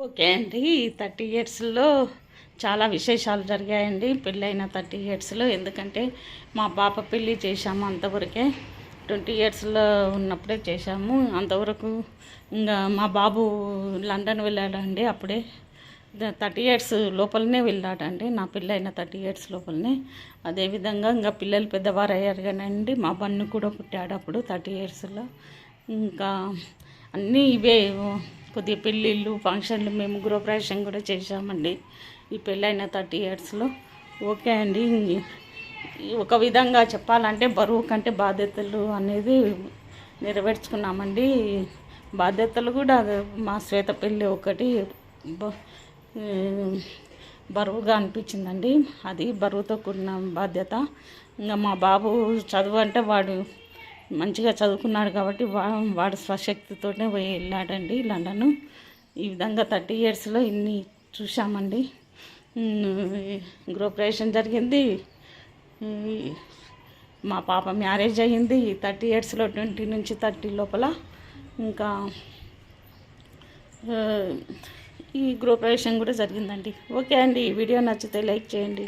Okay అండి. 30 ఇయర్స్‌లో చాలా విశేషాలు జరిగాయండి. పెళ్ళైన 30 ఇయర్స్‌లో. ఎందుకంటే మా పాప పెళ్ళి చేశాము అంతవరకే. 20 ఇయర్స్‌లో ఉన్నప్పుడే చేశాము. అంతవరకు ఇంకా మా బాబు లండన్ వెళ్ళాడండి అప్పుడే. 30 ఇయర్స్ లోపలనే వెళ్ళాడండి. నా పెళ్ళైన 30 ఇయర్స్ లోపలనే. అదేవిధంగా ఇంకా పిల్లలు పెద్దవారు అయ్యారు కానండి. మా బన్ను కూడా పుట్టాడు అప్పుడు 30 ఇయర్స్‌లో. ఇంకా అన్నీ ఇవే కొద్దిగా పెళ్ళిళ్ళు ఫంక్షన్లు మేము గృహప్రవేశం కూడా చేశామండి ఈ పెళ్ళైన 30 ఇయర్స్లో. ఓకే అండి. ఒక విధంగా చెప్పాలంటే బరువు కంటే బాధ్యతలు అనేది నెరవేర్చుకున్నామండి. బాధ్యతలు కూడా మా శ్వేత పెళ్ళి ఒకటి బరువుగా అనిపించిందండి. అది బరువుతో కూడిన బాధ్యత. ఇంకా మా బాబు చదువు అంటే వాడు మంచిగా చదువుకున్నాడు కాబట్టి వాడు స్వశక్తితోనే పోయి వెళ్ళాడండి లండన్. ఈ విధంగా 30 ఇయర్స్లో ఇన్ని చూసామండి. గృహప్రవేశం జరిగింది, మా పాప మ్యారేజ్ అయ్యింది 30 ఇయర్స్లో, 20 నుంచి 30 లోపల. ఇంకా ఈ గృహప్రవేశం కూడా జరిగిందండి. ఓకే అండి. ఈ వీడియో నచ్చితే లైక్ చేయండి.